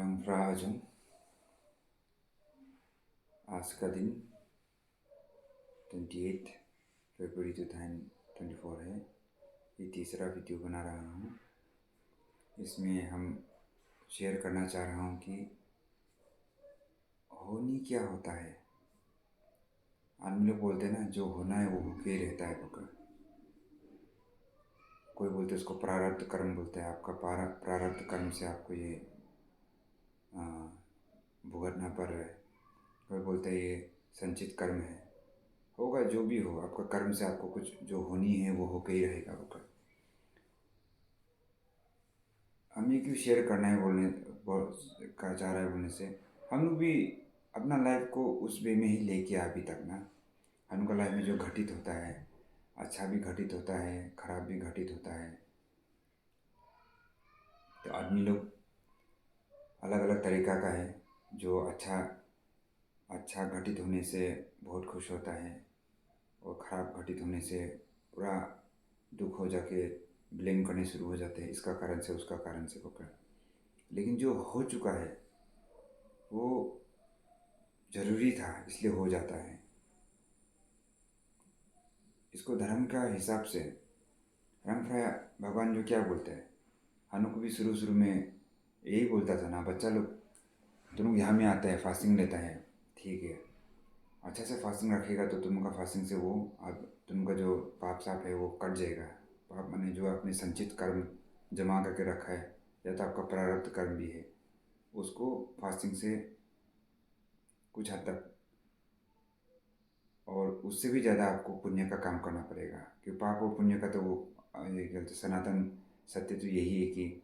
रामफ्राजम। आज का दिन 28 फरवरी 2024 है। ये तीसरा वीडियो बना रहा हूँ। इसमें हम शेयर करना चाह रहा हूँ कि होनी क्या होता है। आदमी लोग बोलते हैं ना, जो होना है वो होके ही रहता है पक्का। कोई बोलते हैं उसको प्रारब्ध कर्म बोलते हैं। आपका प्रारब्ध कर्म से आपको ये भुगतना पड़ रहा है। कोई बोलते हैं ये संचित कर्म है। होगा जो भी हो, आपका कर्म से आपको कुछ जो होनी है वो होके ही रहेगा होगा। हम ये क्यों शेयर करना है का चाह रहा है बोलने से, हम लोग भी अपना लाइफ को उस वे में ही लेके अभी तक ना। हम लोग का लाइफ में जो घटित होता है, अच्छा भी घटित होता है, खराब भी घटित होता है। तो आदमी लोग अलग अलग तरीका का है। जो अच्छा घटित होने से बहुत खुश होता है, और ख़राब घटित होने से पूरा दुख हो जाके ब्लेम करने शुरू हो जाते हैं, इसका कारण से उसका कारण से होकर। लेकिन जो हो चुका है वो ज़रूरी था, इसलिए हो जाता है। इसको धर्म का हिसाब से रामफ्राय भगवान जो क्या बोलते हैं, हम लोग को भी शुरू शुरू में यही बोलता था ना, बच्चा लोग तुम लोग यहाँ में आता है, फास्टिंग लेता है, ठीक है, अच्छा से फास्टिंग रखेगा तो तुम का फास्टिंग से वो अब तुम का जो पाप साप है वो कट जाएगा। पाप माने जो आपने संचित कर्म जमा करके रखा है, या तो आपका प्रारब्ध कर्म भी है, उसको फास्टिंग से कुछ हद तक और उससे भी ज़्यादा आपको पुण्य का काम करना पड़ेगा। क्योंकि पाप और पुण्य का तो वो ये कहते सनातन सत्य तो यही है कि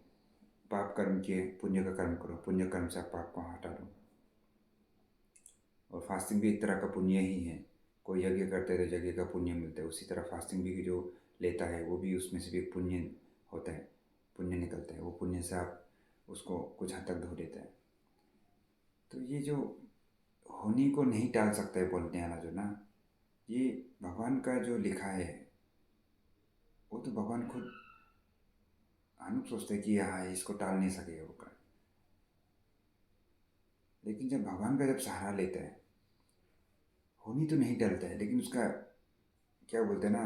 पाप कर्म किए पुण्य का कर्म करो, पुण्य कर्म से आप पाप को हटा दो। और फास्टिंग भी एक तरह का पुण्य ही है। कोई यज्ञ करते तो यज्ञ का पुण्य मिलता है, उसी तरह फास्टिंग भी जो लेता है वो भी उसमें से भी एक पुण्य होता है, पुण्य निकलता है। वो पुण्य से आप उसको कुछ हद तक धो देता है। तो ये जो होनी को नहीं टाल सकता है बोलने वाला जो ना, ये भगवान का जो लिखा है वो तो भगवान खुद। हम लोग सोचते हैं कि हाँ इसको टाल नहीं सकेगा वो कर, लेकिन जब भगवान का जब सहारा लेता है, होनी तो नहीं टलता है, लेकिन उसका क्या बोलते हैं ना,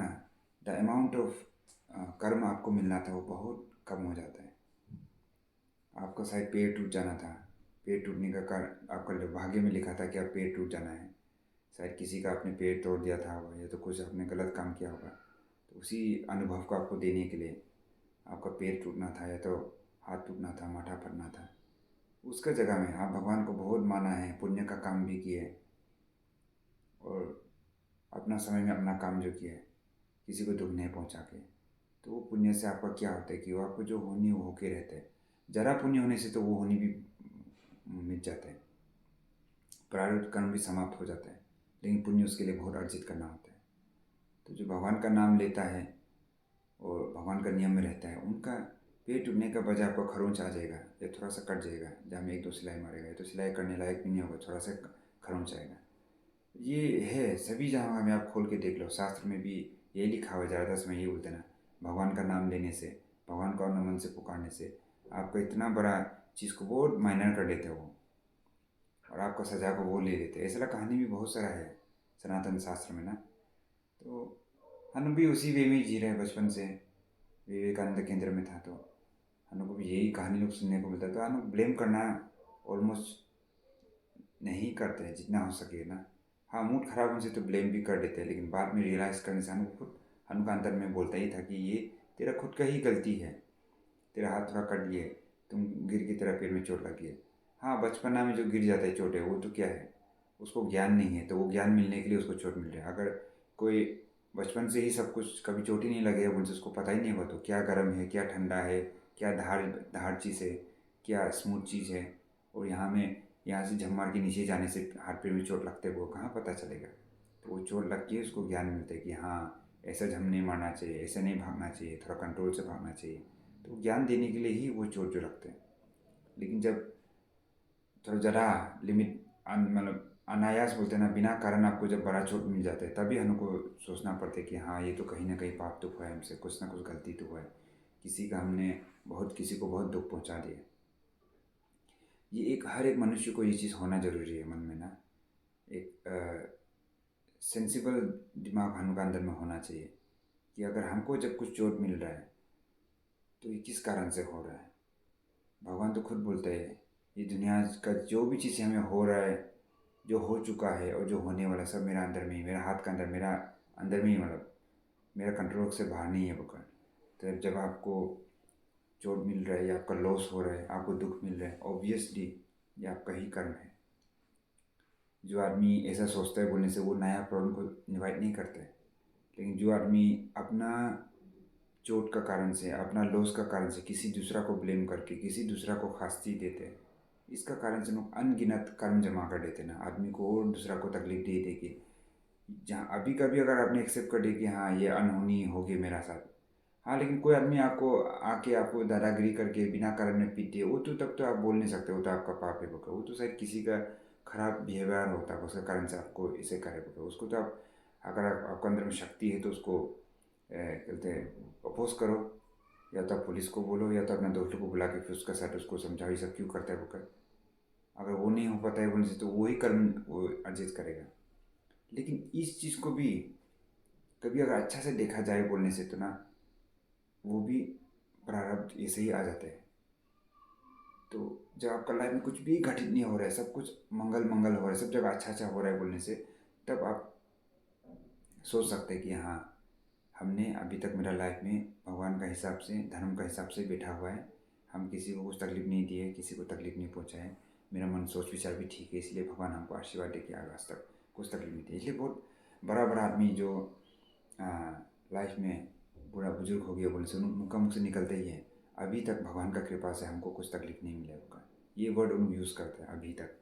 द अमाउंट ऑफ कर्म आपको मिलना था वो बहुत कम हो जाता है। आपका शायद पेड़ टूट जाना था, पेड़ टूटने का कारण आपका भाग्य में लिखा था कि आप पेड़ टूट जाना है। शायद किसी का आपने पेड़ तोड़ दिया था होगा, या तो कुछ आपने गलत काम किया होगा, तो उसी अनुभव को आपको देने के लिए आपका पैर टूटना था, या तो हाथ टूटना था, माथा फटना था। उसका जगह में आप भगवान को बहुत माना है, पुण्य का काम भी किए, और अपना समय में अपना काम जो किया है, किसी को दुख नहीं पहुंचा के, तो वो पुण्य से आपका क्या होता है कि वो आपको जो होनी वो होके रहता है। जरा पुण्य होने से तो वो होनी भी मिट जाता है, प्रारब्ध कर्म भी समाप्त हो जाता है, लेकिन पुण्य उसके लिए बहुत अर्जित करना होता है। तो जो भगवान का नाम लेता है और भगवान का नियम में रहता है, उनका पेट टूटने का बजाय आपको खरोंच आ जाएगा, या थोड़ा सा कट जाएगा, जहाँ में एक दो सिलाई मारेगा, तो सिलाई करने लायक भी नहीं होगा, थोड़ा सा खरोंच आएगा। ये है सभी जगह में, आप खोल के देख लो, शास्त्र में भी यही लिखा हुआ है। ज़्यादातर समय ये बोलते ना, भगवान का नाम लेने से, भगवान को नमन से पुकारने से आपका इतना बड़ा चीज़ को बहुत माइनर कर देते हैं वो, और आपका सजा को वो ले लेते हैं। ऐसा कहानी भी बहुत सारा है सनातन शास्त्र में ना। तो हम भी उसी वे में जी रहे हैं बचपन से। विवेकानंद केंद्र में था तो हम लोग को भी यही कहानी लोग सुनने को मिलता, तो हम लोग ब्लेम करना ऑलमोस्ट नहीं करते हैं जितना हो सके ना। हाँ, मूड खराब होने से तो ब्लेम भी कर देते हैं, लेकिन बाद में रियलाइज़ करने से हम खुद, हम अंदर में बोलता ही था कि ये तेरा खुद का ही गलती है, तेरा हाथ थोड़ा कट गया, तुम गिर की तेरा पैर में चोट लग गई। हाँ, बचपना में जो गिर जाता है चोट है वो तो क्या है, उसको ज्ञान नहीं है, तो वो ज्ञान मिलने के लिए उसको चोट मिल रहा है। अगर कोई बचपन से ही सब कुछ कभी चोट ही नहीं लगे, उनसे उसको पता ही नहीं होगा तो क्या गर्म है, क्या ठंडा है, क्या धार धार चीज़ है, क्या स्मूथ चीज़ है, और यहाँ से झम मार के नीचे जाने से हाथ पैर में चोट लगते है, वो कहाँ पता चलेगा। तो वो चोट लग के उसको ज्ञान मिलता है कि हाँ ऐसा झम नहीं मारना चाहिए, ऐसे नहीं भागना चाहिए, थोड़ा कंट्रोल से भागना चाहिए। तो ज्ञान देने के लिए ही वो चोट जो लगते हैं। लेकिन जब थोड़ा ज़रा लिमिट मतलब अनायास बोलते हैं ना, बिना कारण आपको जब बड़ा चोट मिल जाता है, तभी हमको सोचना पड़ता है कि हाँ ये तो कहीं ना कहीं पाप तो हुआ है हमसे, कुछ ना कुछ गलती तो हुआ है, किसी को बहुत दुख पहुंचा दिया। ये एक हर एक मनुष्य को ये चीज़ होना ज़रूरी है मन में ना, एक सेंसिबल दिमाग हम का अंदर में होना चाहिए कि अगर हमको जब कुछ चोट मिल रहा है तो ये किस कारण से हो रहा है। भगवान तो खुद बोलते हैं ये दुनिया का जो भी चीज़ हमें हो रहा है, जो हो चुका है और जो होने वाला सब मेरा अंदर में ही, मेरा हाथ का अंदर, मेरा अंदर में ही, मतलब मेरा कंट्रोल से बाहर नहीं है बुकर। तो जब आपको चोट मिल रहा है या आपका लॉस हो रहा है, आपको दुख मिल रहा है, ऑब्वियसली ये आपका ही कर्म है। जो आदमी ऐसा सोचता है बोलने से वो नया प्रॉब्लम को इन्वाइट नहीं करता है, लेकिन जो आदमी अपना चोट का कारण से, अपना लॉस का कारण से किसी दूसरा को ब्लेम करके किसी दूसरा को शास्ति देते हैं, इसका कारण से लोग अनगिनत कर्म जमा कर देते हैं ना आदमी को, और दूसरा को तकलीफ दे दे के। जहाँ अभी कभी अगर आपने एक्सेप्ट कर दिया कि हाँ ये अनहोनी होगी मेरा साथ, हाँ, लेकिन कोई आदमी आपको आके आपको दादागिरी करके बिना कारण में पीट दिए, वो तो तब तो आप बोल नहीं सकते, वो तो आपका पाप है बोकर, वो तो शायद किसी का खराब बिहेवियर होता है उसके कारण से आपको इसे करे बोकर। उसको तो आप, अगर आपके अंदर में शक्ति है तो उसको कहते हैं अपोज करो, या तो आप पुलिस को बोलो या तो अपने दोस्तों को बुला के फिर उसका साथ उसको समझाओ ये सब क्यों करता है बोकर। अगर वो नहीं हो पाता है बोलने से तो वही कर्म वो अर्जित करेगा। लेकिन इस चीज़ को भी कभी अगर अच्छा से देखा जाए बोलने से तो ना, वो भी प्रारब्ध ऐसे ही आ जाते हैं। तो जब आपका लाइफ में कुछ भी घटित नहीं हो रहा है, सब कुछ मंगल मंगल हो रहा है, सब जगह अच्छा अच्छा हो रहा है बोलने से, तब आप सोच सकते हैं कि हाँ हमने अभी तक मेरा लाइफ में भगवान का हिसाब से, धर्म का हिसाब से बैठा हुआ है, हम किसी को कुछ तकलीफ नहीं दिए, किसी को तकलीफ नहीं पहुँचाए, मेरा मन सोच विचार भी ठीक है, इसलिए भगवान हमको आशीर्वाद दे के आज तक कुछ तकलीफ नहीं दी। इसलिए बहुत बड़ा बड़ा आदमी जो लाइफ में बूढ़ा बुजुर्ग हो गया बोले से उनका मुख से निकलते ही है अभी तक भगवान का कृपा से हमको कुछ तकलीफ नहीं मिला होगा। ये वर्ड उन यूज़ करते हैं, अभी तक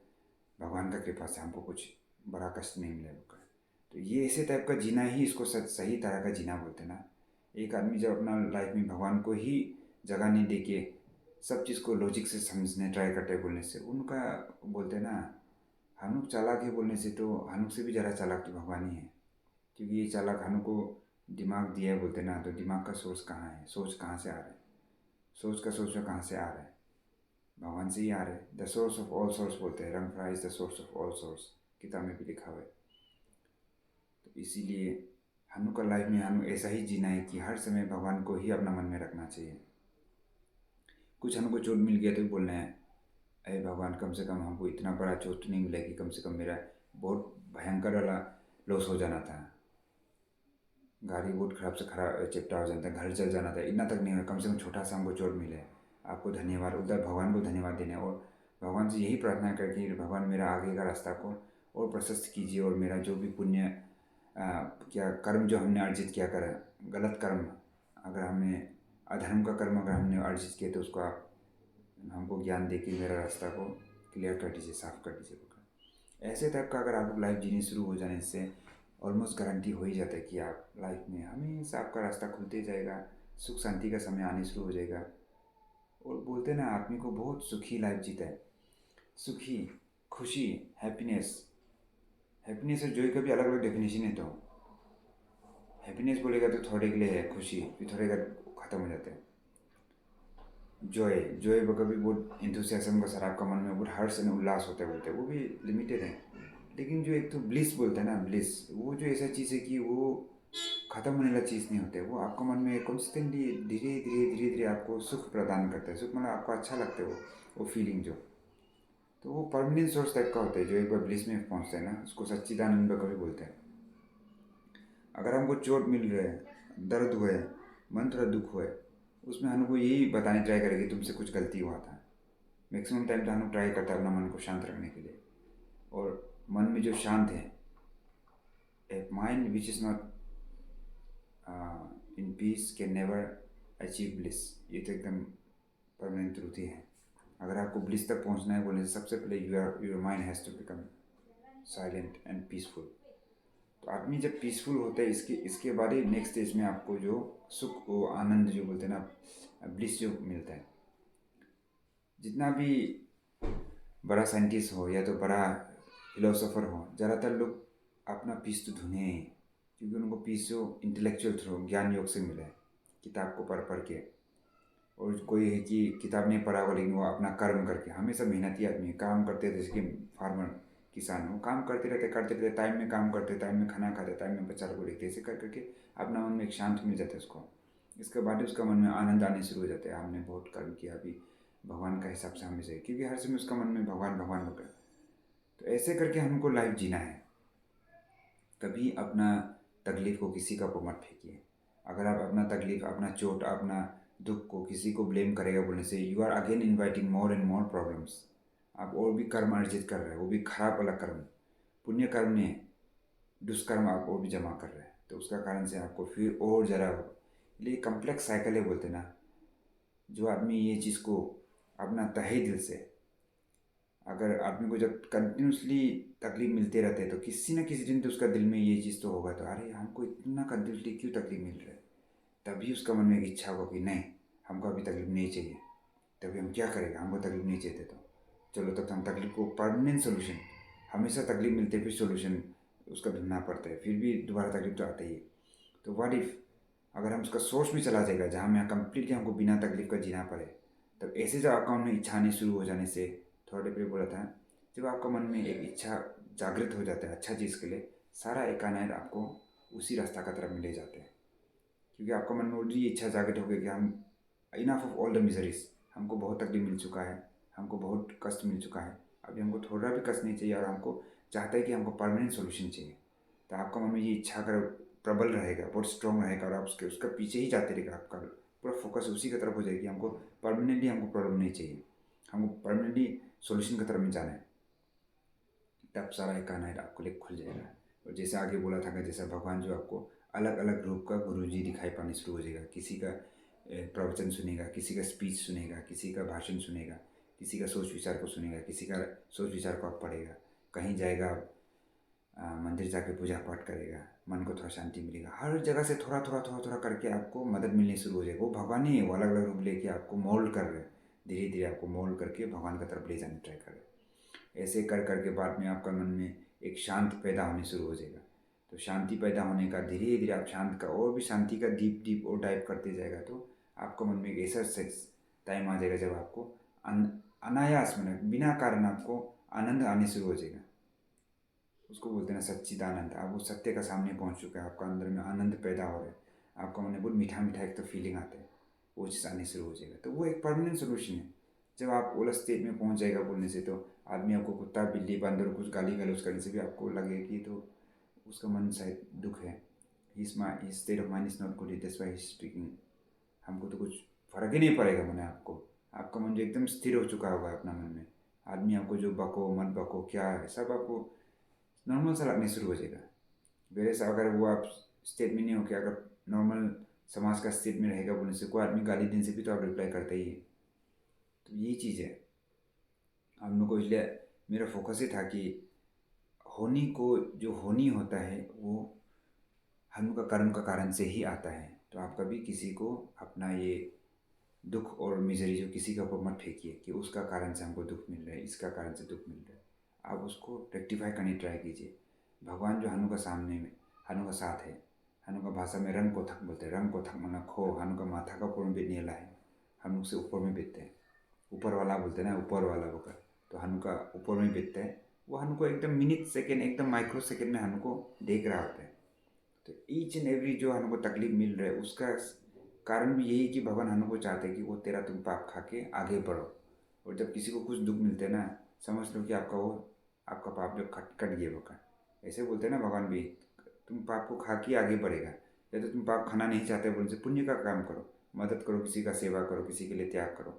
भगवान का कृपा से हमको कुछ बड़ा कष्ट नहीं मिला होगा। तो ये ऐसे टाइप का जीना ही इसको सही तरह का जीना बोलते हैं ना। एक आदमी जब अपना लाइफ में भगवान को ही जगह नहीं दे के सब चीज़ को लॉजिक से समझने ट्राई करते हैं बोलने से, उनका बोलते हैं ना हनुक चालाक है बोलने से, तो हनुक से भी ज़्यादा चालाक तो भगवान ही है। क्योंकि ये चालाक हनुक को दिमाग दिया है बोलते ना, तो दिमाग का सोर्स कहाँ है, सोच कहाँ से आ रहा है, सोच का सोच में कहाँ से आ रहा है, भगवान से ही आ रहा है। The source of all source बोलते हैं, रंगफरा is the source of all source, किताब में भी लिखा हुआ है। तो इसीलिए हनु का लाइफ में हनु ऐसा ही जीना है कि हर समय भगवान को ही अपना मन में रखना चाहिए। कुछ हनु को चोट मिल गया तो बोलना है अरे भगवान कम से कम हमको इतना बड़ा चोट नहीं मिला कि कम से कम मेरा बहुत भयंकर वाला लॉस हो जाना था, गाड़ी बहुत खराब से खराब चिपटा हो जाता है, घर जल जाना था, इतना तक नहीं हुआ, कम से कम छोटा सा हमको चोट मिले, आपको धन्यवाद, उधर भगवान को धन्यवाद देने और भगवान से यही प्रार्थना करके भगवान मेरा आगे का रास्ता को और प्रशस्त कीजिए, और मेरा जो भी पुण्य क्या कर्म जो हमने अर्जित किया कर, गलत कर्म अगर हमने, अधर्म का कर्म अगर हमने अर्जित किया तो उसको आप हमको ज्ञान दे के मेरा रास्ता को क्लियर कर दीजिए, साफ कर दीजिए। ऐसे टाइप का अगर आप लाइफ जीनी शुरू हो जाने से ऑलमोस्ट गारंटी हो ही जाता है कि आप लाइफ में हमेशा आपका रास्ता खुलते जाएगा, सुख शांति का समय आने शुरू हो जाएगा। और बोलते हैं ना आदमी को बहुत सुखी लाइफ जीता है, सुखी, खुशी, हैप्पीनेस। हैप्पीनेस और जॉय का भी अलग अलग डेफिनेशन है। तो हैप्पीनेस बोलेगा तो थोड़े के लिए है खुशी, फिर थोड़े का ख़त्म हो जाता है। जॉय, जॉय कभी बहुत इंथुसियाज्म का सर आपका मन में बहुत हर्ष और उल्लास होता है बोलते हैं, वो भी लिमिटेड है। लेकिन जो एक तो ब्लिस बोलते हैं ना, ब्लिस, वो जो ऐसा चीज़ है कि वो ख़त्म होने वाला चीज़ नहीं होता है, वो आपका मन में कॉन्स्टेंटली धीरे धीरे धीरे धीरे आपको सुख प्रदान करता है। सुख मतलब आपको अच्छा लगता है, वो फीलिंग जो, तो वो परमानेंट सोर्स टाइप का होता है। जो एक बार ब्लिस में पहुँचता है ना उसको सच्चिदानंद कभी बोलते हैं। अगर हमको चोट मिल रहा है, दर्द हुआ है, मन थोड़ा दुख हुआ है, उसमें हमको यही बताने ट्राई करेगी तुमसे कुछ गलती हुआ था। मैक्सिमम टाइम तो हम ट्राई करता है अपना मन को शांत रखने के लिए, और मन में जो शांत है, a mind which is not in peace can never achieve bliss. ये तो एकदम परमानेंट ट्रूथ ही है। अगर आपको ब्लिस तक पहुंचना है बोलने से सबसे पहले your mind has to become silent and peaceful. तो आदमी जब पीसफुल होता है इसके इसके बाद ही नेक्स्ट स्टेज में आपको जो सुख, वो आनंद जो बोलते हैं ना, ब्लिस जो मिलता है। जितना भी बड़ा साइंटिस्ट हो या तो बड़ा फिलोसोफर हो, ज़्यादातर लोग अपना पीस तो ढूंढे हैं, क्योंकि उनको पीस जो इंटेलेक्चुअल थ्रू ज्ञान योग से मिला है, किताब को पढ़ पढ़ के। और कोई है कि किताब नहीं पढ़ा होगा लेकिन वो अपना कर्म करके, हमेशा मेहनती आदमी है, काम करते हैं, जैसे कि फार्मर किसान हो, काम करते रहते, टाइम में काम करते, टाइम में खाना खाते, टाइम में बच्चा को देखते, ऐसे कर करके अपना मन में एक शांत मिल जाता है उसको। इसके बाद ही उसका मन में आनंद आने शुरू हो जाता है, हमने बहुत कर्म किया, अभी भगवान का हिसाब से हमें से, क्योंकि हर समय उसका मन में भगवान भगवान होगा। तो ऐसे करके हमको लाइफ जीना है। कभी अपना तकलीफ़ को किसी का ऊपर मत फेंकिए। अगर आप अपना तकलीफ़, अपना चोट, अपना दुख को किसी को ब्लेम करेगा बोलने से, you are again inviting more and more problems. आप और भी कर्म अर्जित कर रहे हैं, वो भी खराब वाला कर्म। पुण्य कर्म में दुष्कर्म आप और भी जमा कर रहे हैं, तो उसका कारण से आपको फिर और ज़रा ये कम्प्लेक्स साइकिल है बोलते ना। जो आदमी ये चीज़ को अपना तहे दिल से, अगर आदमी को जब कंटिन्यूसली तकलीफ मिलते रहते हैं तो किसी न किसी दिन तो उसका दिल में ये चीज़ तो होगा, तो अरे हमको इतना कंटिन्यूसली क्यों तकलीफ मिल रहा है। तभी उसका मन में एक इच्छा होगा कि नहीं, हमको अभी तकलीफ नहीं चाहिए। तभी हम क्या करेंगे, हमको तकलीफ नहीं चाहिए तो चलो, तब तो हम तकलीफ को परमानेंट सोल्यूशन, हमेशा तकलीफ मिलते फिर सोल्यूशन उसका ढूंढना पड़ता है, फिर भी दोबारा तकलीफ तो आती ही है। तो व्हाट इफ़ अगर हम उसका सोर्स में चला जाएगा जहाँ में कंप्लीटली हमको बिना तकलीफ का जीना पड़े, तब ऐसे जब आपका मन में इच्छा आनी शुरू हो जाने से, थोड़ा देर पहले बोला था, जब आपका मन में एक इच्छा जागृत हो जाता है अच्छा चीज़ के लिए, सारा एकानायत आपको उसी रास्ता का तरफ में ले जाते हैं। क्योंकि आपका मन में ऑलरेडी इच्छा जागृत हो गई कि हम enough of all the miseries, हमको बहुत तकलीफ मिल चुका है, हमको बहुत कष्ट मिल चुका है, अभी हमको थोड़ा भी कष्ट नहीं चाहिए, और हमको चाहता है कि हमको परमानेंट सोल्यूशन चाहिए। तो आपका मन में ये इच्छा अगर प्रबल रहेगा, बहुत स्ट्रॉन्ग रहेगा, और आप उसका पीछे ही जाते रहेगा, आपका पूरा फोकस उसी की तरफ हो जाएगी, हमको परमानेंटली हमको प्रॉब्लम नहीं चाहिए, हमको परमानेंटली सोल्यूशन की तरफ में जाना है। तब सारा एकानाइट आपको लिए खुल जाएगा। और जैसे आगे बोला था कि जैसा भगवान जो आपको अलग अलग रूप का गुरु जी दिखाई पाने शुरू हो जाएगा, किसी का प्रवचन सुनेगा, किसी का स्पीच सुनेगा, किसी का भाषण सुनेगा, किसी का सोच विचार को सुनेगा, किसी का सोच विचार को आप पढ़ेगा, कहीं जाएगा मंदिर जाके पूजा पाठ करेगा, मन को थोड़ा शांति मिलेगा, हर जगह से थोड़ा थोड़ा थोड़ा थोड़ा करके आपको मदद मिलनी शुरू हो जाएगा। वो भगवान ही है, वो अलग अलग रूप लेके आपको मोल्ड कर रहे हैं, धीरे धीरे आपको मोल्ड करके भगवान की तरफ ले जाने ट्राई कर रहे हैं। ऐसे कर करके बाद में आपका मन में एक शांत पैदा होने शुरू हो जाएगा। तो शांति पैदा होने का धीरे धीरे आप शांत का और भी शांति का डीप डीप और डाइव करते जाएगा, तो आपका मन में एक ऐसा टाइम आ जाएगा जब आपको अनायास में बिना कारण आपको आनंद आने शुरू हो जाएगा। उसको बोलते हैं ना सच्चिदानंद। आप वो सत्य का सामने पहुंच चुका है, आपका अंदर में आनंद पैदा हो रहा है, आपका मन में बहुत मीठा मीठा एक तो फीलिंग आता है, वो चीज़ आने शुरू हो जाएगा। तो वो एक परमानेंट सोल्यूशन है। जब आप ओला स्टेट में पहुंच जाएगा बोलने से, तो आदमी आपको कुत्ता बिल्ली बंदर कुछ गाली गलौज करने से भी आपको लगेगा कि तो उसका मन शायद दुख है, his state of mind is not good, that's why he is speaking. हमको तो कुछ फर्क ही नहीं पड़ेगा मन आपको, आपका मन जो एकदम स्थिर हो चुका होगा अपना मन में, आदमी आपको जो बको मत बको क्या है सब आपको नॉर्मल सा लगने शुरू हो जाएगा। वेरे से अगर वो आप स्टेट में नहीं हो, कि अगर नॉर्मल समाज का स्टेट में रहेगा बोलने से, कोई आदमी गाली देने से भी तो आप रिप्लाई करते ही है। तो यही चीज़ है हम लोग को, इसलिए मेरा फोकस ही था कि होनी को जो होनी होता है वो हम लोग का कर्म का कारण से ही आता है। तो आप कभी किसी को अपना ये दुख और मिजरी जो किसी के ऊपर मत फेंकिए कि उसका कारण से हमको दुख मिल रहा है, इसका कारण से दुख मिल रहा है। आप उसको रेक्टिफाई करने ट्राई कीजिए। भगवान जो हनु का सामने में, हनु का साथ है, हनु का भाषा में रंग को थक बोलते हैं, रंग को थक मना खो, हनु का माथा का ऊपर में बेटनेला है, हम लोग से ऊपर में बेचते हैं, ऊपर वाला बोलते हैं ना, ऊपर वाला होकर, तो हनु का ऊपर में बेचते हैं। वो हनु को एकदम मिनट सेकेंड, एकदम माइक्रो सेकेंड में हनु को देख रहा होता है। तो ईच एंड एवरी जो हनु को तकलीफ मिल रहा है, उसका कारण भी यही कि भगवान हनु को चाहते हैं कि वो तेरा तुम पाप खा के आगे बढ़ो। और जब किसी को कुछ दुख मिलते हैं ना, समझ लो कि आपका वो आपका पाप जो कट कट गया होगा। ऐसे बोलते हैं ना भगवान भी, तुम पाप को खा के आगे बढ़ेगा, या तो तुम पाप खाना नहीं चाहते बोलने से पुण्य का काम करो, मदद करो, किसी का सेवा करो, किसी के लिए त्याग करो,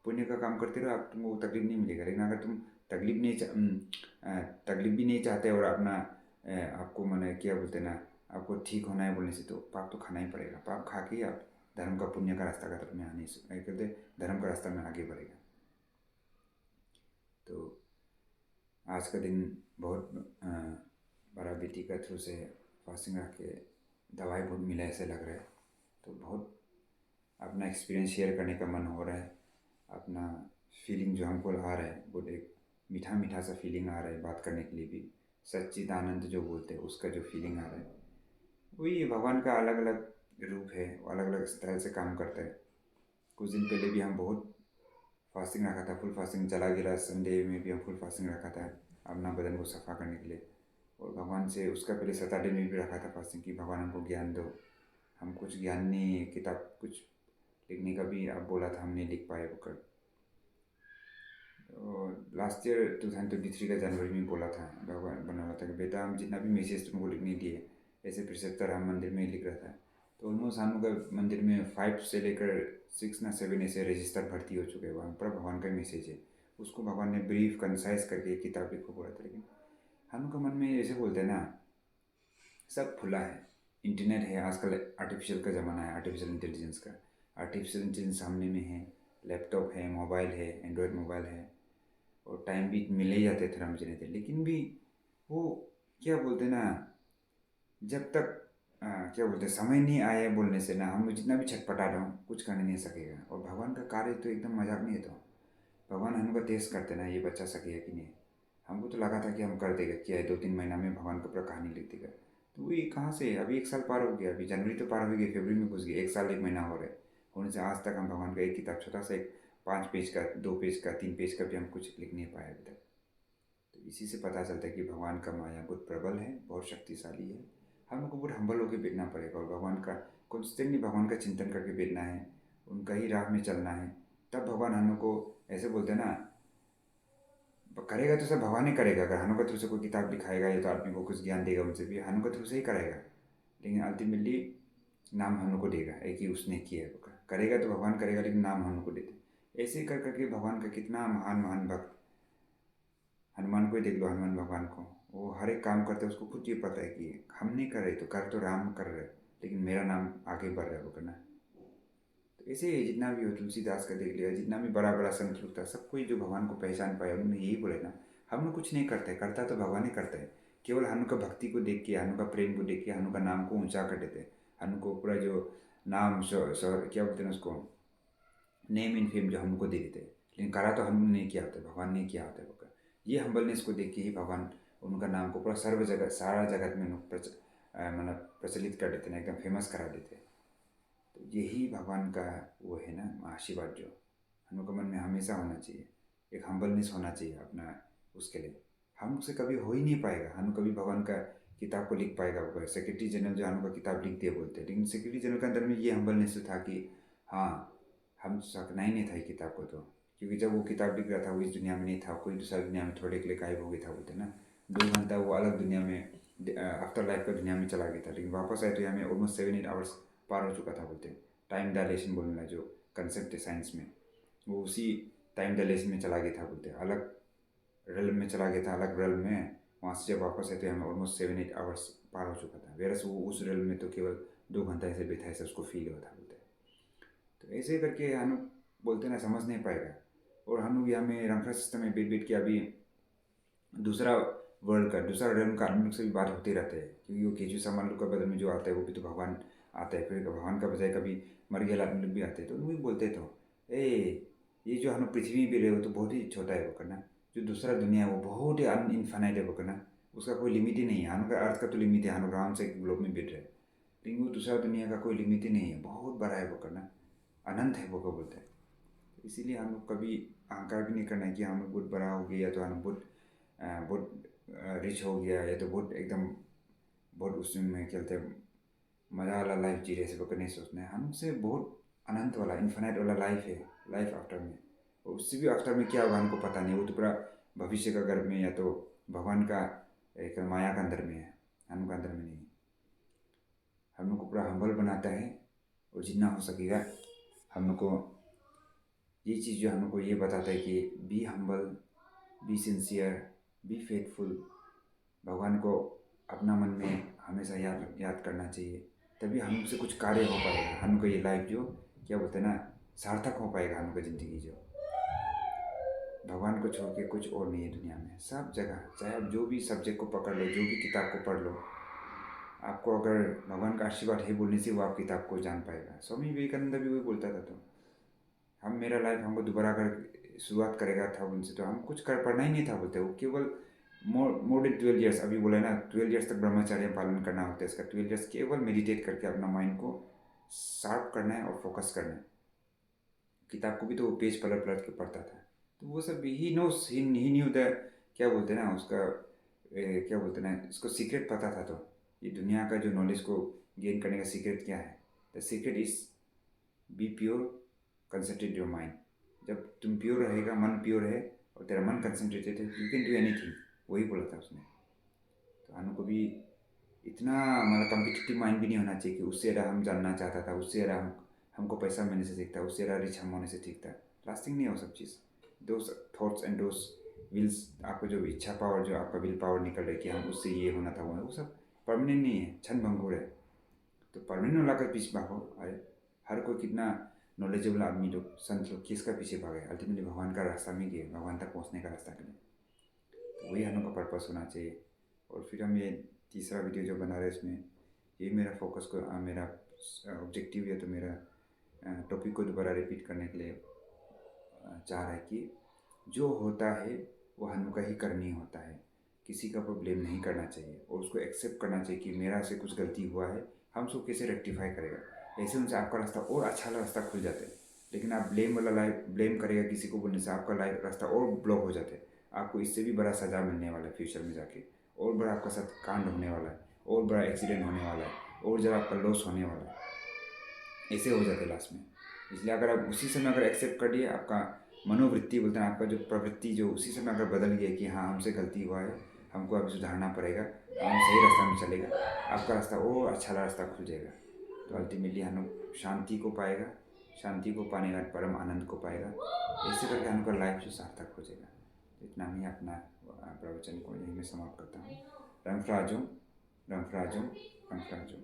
पुण्य का काम करते रहो, आप तुमको तकलीफ नहीं मिलेगा। लेकिन अगर तुम तकलीफ भी नहीं चाहते और अपना आपको मैंने क्या बोलते हैं ना, आपको ठीक होना है बोलने से, तो पाप तो खाना ही पड़ेगा। पाप खा के आप धर्म का पुण्य का रास्ता का तरफ में आने से कहते धर्म का रास्ता में आगे बढ़ेगा। तो आज का दिन बहुत बड़ा बेटी का थ्रू से फास्टिंग रख के दवाई बहुत मिला ऐसे लग रहा है। तो बहुत अपना एक्सपीरियंस शेयर करने का मन हो रहा है, अपना फीलिंग जो हमको आ रहा है, बहुत एक मीठा मीठा सा फीलिंग आ रहा है बात करने के लिए भी। सच्चिदानंद जो बोलते हैं उसका जो फीलिंग आ रहा है, वही भगवान का अलग अलग रूप है, वो अलग अलग स्टाइल से काम करता है। कुछ दिन पहले भी हम बहुत फास्टिंग रखा था, फुल फास्टिंग चला गया। संडे में भी हम फुल फास्टिंग रखा था अपना बदन को सफ़ा करने के लिए। और भगवान से उसका पहले सैटरडे में भी रखा था फास्टिंग कि भगवान हमको ज्ञान दो। हम कुछ ज्ञान नहीं, किताब कुछ लिखने का भी आप बोला था, हम नहीं लिख पाए वो कर। और लास्ट ईयर 2023 का जनवरी में बोला था, भगवान बना रहा था कि बेटा हम जितना भी मैसेज तुमको लिखने दिए, ऐसे प्रिसेप्टर हम मंदिर में ही लिख रहा था। तो ऑलमोस्ट हम लोग का मंदिर में 5 से लेकर 6 ना 7 ऐसे रजिस्टर भर्ती हो चुके हैं। वहाँ पर भगवान का मैसेज है, उसको भगवान ने ब्रीफ कंसाइज करके एक किताब लिखो बोला था। लेकिन हम लोग का मन में ऐसे बोलते हैं ना, सब खुला है, इंटरनेट है, आजकल आर्टिफिशियल का ज़माना है, आर्टिफिशियल इंटेलिजेंस का। आर्टिफिशियल इंटेलिजेंस सामने में है, लैपटॉप है, मोबाइल है, एंड्रॉयड मोबाइल है, और टाइम भी मिल ही जाते थोड़ा मुझे नहीं थे। लेकिन भी वो क्या बोलते ना, जब तक क्या बोलते समय नहीं आया बोलने से ना, हम लोग जितना भी छटपटा रहे हो कुछ करने नहीं सकेगा। और भगवान का कार्य तो एकदम मजाक नहीं है। तो भगवान हम लोग का टेस्ट करते ना, ये बच्चा सकेगा कि नहीं। हमको तो लगा था कि हम कर देगा, क्या है 2-3 महीना में भगवान का पूरा कहानी लिख देगा। तो वही कहाँ से, अभी 1 साल पार हो गया, अभी जनवरी तो पार हो गई, फरवरी में घुस गया, 1 साल 1 महीना हो रहा है। होने से आज तक हम भगवान का एक किताब, छोटा सा एक 5 पेज का, 2 पेज का, 3 पेज का भी हम कुछ लिख नहीं पाए अभी तक। तो इसी से पता चलता है कि भगवान का माया बहुत प्रबल है, बहुत शक्तिशाली है। हम लोग को बहुत हम्बल होकर बैठना पड़ेगा, और भगवान का कॉन्स्टेंटली भगवान का चिंतन करके बैठना है, उनका ही राह में चलना है। तब भगवान हम लोग को, ऐसे बोलते हैं ना, करेगा तो सब भगवान ही करेगा। अगर हनु के थ्रू से कोई किताब लिखाएगा या तो आदमी को कुछ ज्ञान देगा, उनसे भी हनु के थ्रू से ही कराएगा। लेकिन अल्टीमेटली नाम हनु को देगा, एक ही उसने किया है, करेगा तो भगवान करेगा, लेकिन नाम हनु को देते। ऐसे कर करके भगवान का कितना महान महान भक्त, हनुमान को ही देख लो, हनुमान भगवान को, वो हर एक काम करते हैं, उसको खुद ये पता है कि हम नहीं कर रहे तो कर तो राम कर रहे, लेकिन मेरा नाम आगे बढ़ रहा है वो करना। तो ऐसे ही जितना भी हो, तुलसीदास का देख लिया, जितना भी बड़ा बड़ा संत लोग था, सब कोई जो भगवान को पहचान पाया, उन्होंने यही बोले ना, हम लोग कुछ नहीं करते, करता तो भगवान ही करता है। केवल हनु का भक्ति को देख के, हनु का प्रेम को देख के, हनु का नाम को ऊंचा कर देते। हनु को पूरा जो नाम क्या बोलते हैं उसको, नेम इन फेम जो हमको दे देते। लेकिन करा तो हमने नहीं किया होता, भगवान ने किया होता है। ये हम्बलनेस को देख के ही भगवान उनका नाम को पूरा सर्व जगत, सारा जगत में मतलब प्रचलित कर देते हैं, एकदम फेमस करा देते हैं। तो यही भगवान का वो है ना आशीर्वाद, जो हम लोग के मन में हमेशा होना चाहिए। एक हम्बलनेस होना चाहिए अपना, उसके लिए हमसे कभी हो ही नहीं पाएगा। हम कभी भगवान का किताब को लिख पाएगा, वो सेक्रेटरी जनरल जो हम का किताब लिख दिया बोलते हैं, लेकिन सेक्रेटरी जनरल के अंदर में ये हम्बलनेस था कि हाँ, हम सकना ही नहीं था ये किताब को। तो क्योंकि जब वो किताब लिख रहा था, वो इस दुनिया में नहीं था, कोई दूसरा दुनिया में थोड़े के लिए गायब हो गया था बोलते ना। 2 घंटा वो अलग दुनिया में, आफ्टर लाइफ का दुनिया में चला गया था, लेकिन वापस आए तो यहाँ में ऑलमोस्ट 7-8 आवर्स पार हो चुका था बोलते। टाइम डायलेशन बोलना जो कंसेप्ट है साइंस में, वो उसी टाइम डायलेशन में चला गया था बोलते। अलग रेल में चला गया था, अलग रेल में। वहाँ से जब वापस आए तो हमें ऑलमोस्ट 7-8 आवर्स पार हो चुका था। वेरस वो उस रेल में तो केवल 2 घंटा ऐसे बैठा, ऐसे उसको फील होता बोलते। तो ऐसे करके हम बोलते ना, समझ नहीं पाएगा। और हम लोग यहाँ में रंगरा सिस्टम में बैठ बैठ के अभी दूसरा वर्ल्ड का, दूसरा रेल का आदमी लोग से भी बात होते रहते हैं, क्योंकि वो केजू सामान लोग का बदल में जो आता है वो भी तो भगवान आता है। फिर भगवान का बजाय कभी मर गया आदमी लोग भी आते हैं, तो उन बोलते तो ये जो हम पृथ्वी पे रहे हो तो बहुत ही छोटा है वो करना, जो दूसरा दुनिया है वो बहुत ही इनफाइनाइट है वो करना, उसका कोई लिमिट ही नहीं है। हम का अर्थ का तो लिमिट है, हम आराम से ग्लोब में बैठ रहे हैं, लेकिन वो दूसरा दुनिया का कोई लिमिट ही नहीं है, बहुत बड़ा है वो करना, अनंत है वो को बोलते हैं। इसीलिए हम लोग कभी अहंकार भी नहीं करना है कि हम लोग बहुत बड़ा हो गया, या तो हम बहुत बहुत रिच हो गया, या तो बहुत एकदम बहुत उसमें खेलते मज़ा वाला लाइफ जी रहे, ऐसे नहीं सोचना है। हमसे बहुत अनंत वाला, इन्फिनाइट वाला लाइफ है, लाइफ आफ्टर में। और उससे भी आफ्टर में क्या होगा हमको पता नहीं, वो तो पूरा भविष्य का गर्भ में, या तो भगवान का एक माया का अंदर में है, हम का अंदर में नहीं। हम लोग को पूरा हम्बल बनाता है, और जितना हो सकेगा हम लोग को ये चीज़ जो हम लोग को ये बताता है कि be humble, be sincere, be faithful. भगवान को अपना मन में हमेशा याद याद करना चाहिए, तभी हम से कुछ कार्य हो पाएगा। हम को ये लाइफ जो क्या बोलते हैं ना, सार्थक हो पाएगा हम का ज़िंदगी जो। भगवान को छोड़ के कुछ और नहीं है दुनिया में, सब जगह, चाहे आप जो भी सब्जेक्ट को पकड़ लो, जो भी किताब को पढ़ लो, आपको अगर भगवान का आशीर्वाद है बोलने से वो आप किताब को जान पाएगा। स्वामी विवेकानंद भी वही बोलता था। तो हम, मेरा लाइफ हमको दोबारा अगर शुरुआत करेगा था उनसे, तो हम कुछ कर पढ़ना ही नहीं था बोलते। वो केवल मोर देन 12 ईयर्स, अभी बोला ना 12 ईयर्स तक ब्रह्मचर्य पालन करना होता है। इसका 12 ईयर्स केवल मेडिटेट करके अपना माइंड को शार्प करना है और फोकस करना है। किताब को भी तो वो पेज पलट पलट के पढ़ता था। तो वो सब he knows he new the क्या बोलते हैं ना उसका क्या बोलते हैं ना इसको सीक्रेट पता था। तो ये दुनिया का जो नॉलेज को गेन करने का सीक्रेट क्या है? The secret is be pure, concentrate your mind. जब तुम प्योर रहेगा, मन प्योर है और तेरा मन कंसंट्रेटेड है, यू कैन डू एनीथिंग। वही बोला था उसने। तो अनु को भी इतना मतलब कम्पिटिटिव माइंड भी नहीं होना चाहिए कि उससे ज़्यादा हम जानना चाहता था, उससे ज़्यादा हमको पैसा मिलने से ठीक था, उससे ज़्यादा रिच हम होने से ठीक था। लास्टिंग नहीं है वो सब चीज़। Those thoughts and those wills, आपको जो इच्छा पावर, जो आपका विल पावर निकल रहा है कि हम उससे ये होना था वो सब परमानेंट नहीं है, क्षण भंगुर है। तो परमानेंट वाला का पीछे भागो। अरे हर कोई कितना नॉलेजेबल आदमी लोग, संत लोग किसका पीछे भागे? अल्टीमेटली भगवान का रास्ता में गए, भगवान तक पहुंचने का रास्ता के लिए। तो वही हम लोग का पर्पस होना चाहिए। और फिर हम ये तीसरा वीडियो जो बना रहे हैं इसमें ये मेरा फोकस को मेरा ऑब्जेक्टिव है, तो मेरा टॉपिक को दोबारा रिपीट करने के लिए चाह रहा है कि जो होता है वो हम का ही करनी होता है। किसी का प्रॉब्लम नहीं करना चाहिए और उसको एक्सेप्ट करना चाहिए कि मेरा से कुछ गलती हुआ है, हम उसको कैसे रेक्टिफाई करेगा। ऐसे उनसे आपका रास्ता और अच्छा रास्ता खुल जाता है। लेकिन आप ब्लेम वाला लाइफ ब्लेम करेगा किसी को बोलने से आपका लाइफ रास्ता और ब्लॉक हो जाता है। आपको इससे भी बड़ा सज़ा मिलने वाला है फ्यूचर में जाके, और बड़ा आपका साथ कांड होने वाला है, और बड़ा एक्सीडेंट होने वाला है, और ज़रा आपका लॉस होने वाला है। ऐसे हो जाते लास्ट में। इसलिए अगर आप उसी समय अगर एक्सेप्ट कर लिए, आपका मनोवृत्ति बोलते हैं, आपका जो प्रवृत्ति जो उसी समय अगर बदल गया कि हाँ हमसे गलती हुआ है, हमको अभी सुधारना पड़ेगा, हम सही रास्ता में चलेगा, आपका रास्ता और अच्छा रास्ता खुल जाएगा। तो अल्टीमेटली हम लोग शांति को पाएगा, शांति को पाने का परम आनंद को पाएगा। ऐसे करके हम लोग का लाइफ जो सार्थक हो जाएगा। तो इतना ही अपना प्रवचन को यहीं में समाप्त करता हूँ। रंगफ्राजों, रंगफ्राजों, रंगफ्राजों।